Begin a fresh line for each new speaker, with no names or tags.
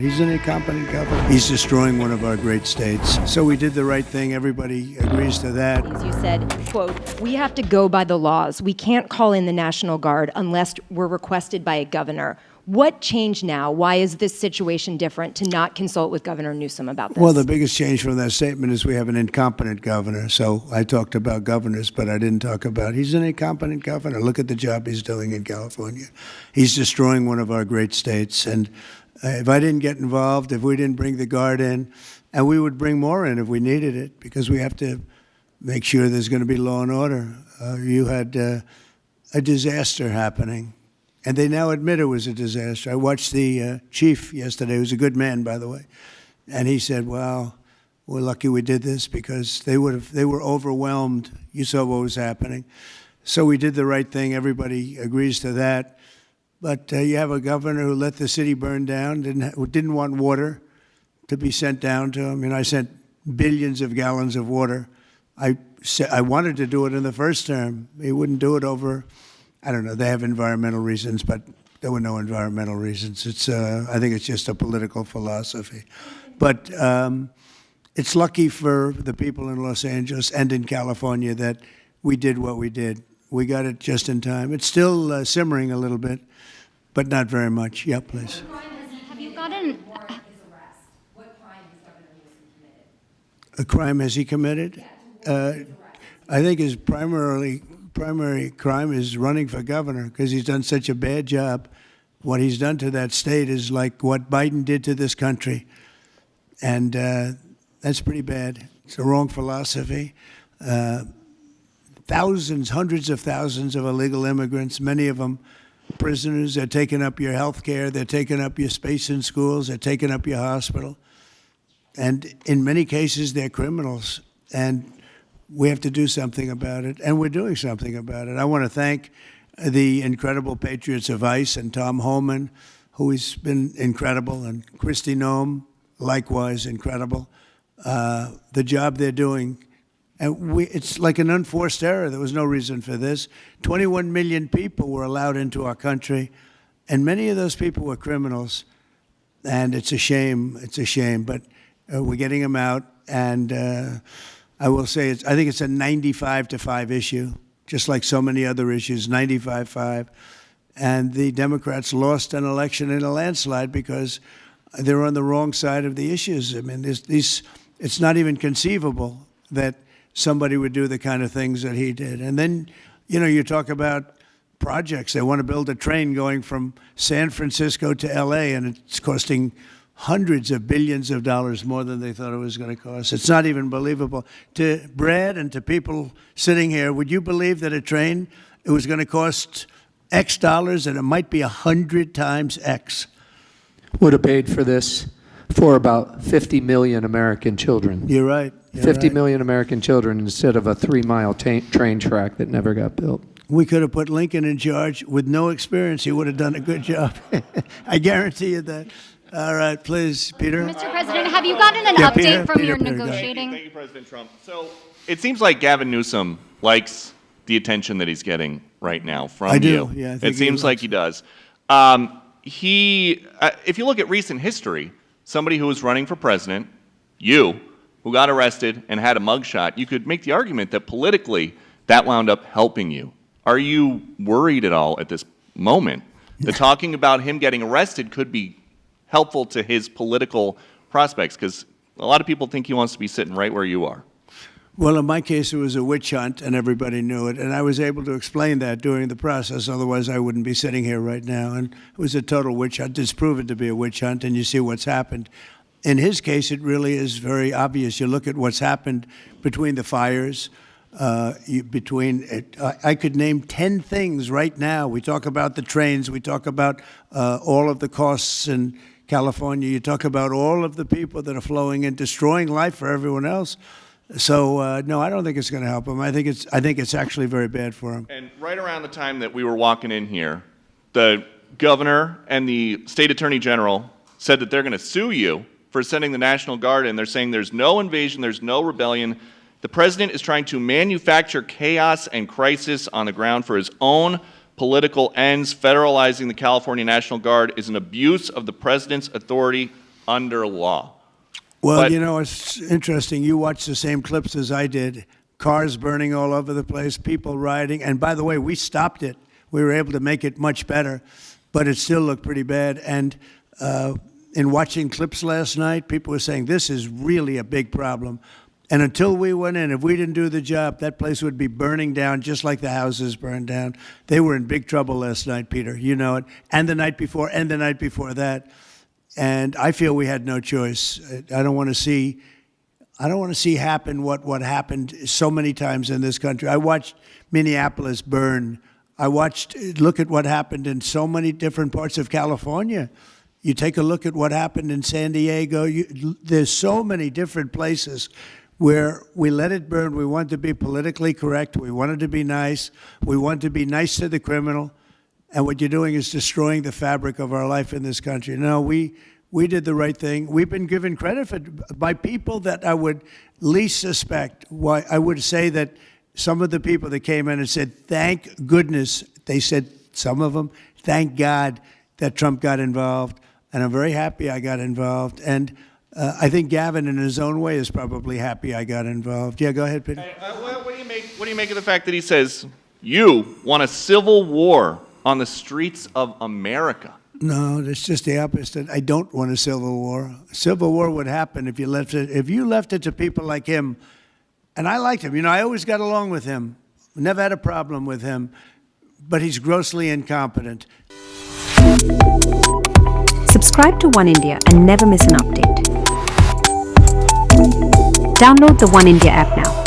He's an incompetent governor. He's destroying one of our great states. So we did the right thing. Everybody agrees to that.
As you said, quote, we have to go by the laws. We can't call in the National Guard unless we're requested by a governor. What changed now? Why is this situation different to not consult with Governor Newsom about this?
Well, the biggest change from that statement is we have an incompetent governor. So I talked about governors, but I didn't talk about he's an incompetent governor. Look at the job he's doing in California. He's destroying one of our great states. And if I didn't get involved, if we didn't bring the Guard in, and we would bring more in if we needed it, because we have to make sure there's going to be law and order. You had a disaster happening, and they now admit it was a disaster. I watched the chief yesterday, who's a good man, by the way, and he said, well, we're lucky we did this because they were overwhelmed. You saw what was happening. So we did the right thing. Everybody agrees to that. But you have a governor who let the city burn down, didn't want water to be sent down to him. I sent billions of gallons of water. I wanted to do it in the first term. He wouldn't do it over, I don't know, they have environmental reasons, but there were no environmental reasons. I think it's just a political philosophy. But it's lucky for the people in Los Angeles and in California that we did what we did. We got it just in time. It's still simmering a little bit, but not very much. Yeah, please.
Have you gotten
What crime has Governor Newsom committed?
A crime has he committed? I think his primary crime is running for governor because he's done such a bad job. What he's done to that state is like what Biden did to this country. And that's pretty bad. It's a wrong philosophy. Thousands, hundreds of thousands of illegal immigrants, many of them prisoners. They're taking up your health care. They're taking up your space in schools. They're taking up your hospital. And in many cases, they're criminals. And we have to do something about it. And we're doing something about it. I want to thank the incredible patriots of ICE and Tom Homan, who has been incredible, and Kristi Noem, likewise incredible. The job they're doing. And it's like an unforced error. There was no reason for this. 21 million people were allowed into our country, and many of those people were criminals. And it's a shame. It's a shame. But we're getting them out. And I will say, I think it's a 95-5 issue, just like so many other issues, 95-5. And the Democrats lost an election in a landslide because they're on the wrong side of the issues. I mean, it's not even conceivable that somebody would do the kind of things that he did. And then, you talk about projects. They want to build a train going from San Francisco to L.A., and it's costing hundreds of billions of dollars more than they thought it was going to cost. It's not even believable. To Brad and to people sitting here, would you believe that a train, it was going to cost X dollars and it might be 100 times X?
Would have paid for this for about 50 million American children.
You're right.
50 million American children instead of a 3-mile train track that never got built.
We could have put Lincoln in charge with no experience. He would have done a good job. I guarantee you that. All right, please, Peter.
Mr. President, have you gotten an update from your negotiating?
Thank you, President Trump. So it seems like Gavin Newsom likes the attention that he's getting right now from you.
I do. Yeah, I think
it seems like he does. If you look at recent history, somebody who was running for president, you, who got arrested and had a mugshot, you could make the argument that politically that wound up helping you. Are you worried at all at this moment that talking about him getting arrested could be helpful to his political prospects? Because a lot of people think he wants to be sitting right where you are.
Well, in my case, it was a witch hunt, and everybody knew it. And I was able to explain that during the process. Otherwise, I wouldn't be sitting here right now. And it was a total witch hunt. It's proven to be a witch hunt, and you see what's happened. In his case, it really is very obvious. You look at what's happened between the fires, I could name 10 things right now. We talk about the trains. We talk about all of the costs in California. You talk about all of the people that are flowing in, destroying life for everyone else. So no, I don't think it's going to help him. I think it's actually very bad for him.
And right around the time that we were walking in here, the governor and the state attorney general said that they're going to sue you for sending the National Guard in. They're saying there's no invasion, there's no rebellion. The president is trying to manufacture chaos and crisis on the ground for his own political ends. Federalizing the California National Guard is an abuse of the president's authority. under law.
Well,
But-
you know, it's interesting. You watched the same clips as I did. Cars burning all over the place, people rioting. And by the way, we stopped it. We were able to make it much better, but it still looked pretty bad. And in watching clips last night, people were saying this is really a big problem. And until we went in, if we didn't do the job, that place would be burning down just like the houses burned down. They were in big trouble last night, Peter. You know it. And the night before, and the night before that. And I feel we had no choice. I don't want to see happen what happened so many times in this country. I watched Minneapolis burn. Look at what happened in so many different parts of California. You take a look at what happened in San Diego. There's so many different places where we let it burn. We wanted to be politically correct. We wanted to be nice. We wanted to be nice to the criminal. And what you're doing is destroying the fabric of our life in this country. No, we did the right thing. We've been given credit by people that I would least suspect. Why I would say that some of the people that came in and said, thank goodness, they said, some of them, thank God that Trump got involved. And I'm very happy I got involved. And I think Gavin, in his own way, is probably happy I got involved. Yeah, go ahead, Peter.
What do you make of the fact that he says, you want a civil war on the streets of America?
No, it's just the opposite. I don't want a civil war. Civil war would happen if you left it to people like him. And I liked him. You know, I always got along with him. Never had a problem with him. But he's grossly incompetent.
Subscribe to One India and never miss an update. Download the One India app now.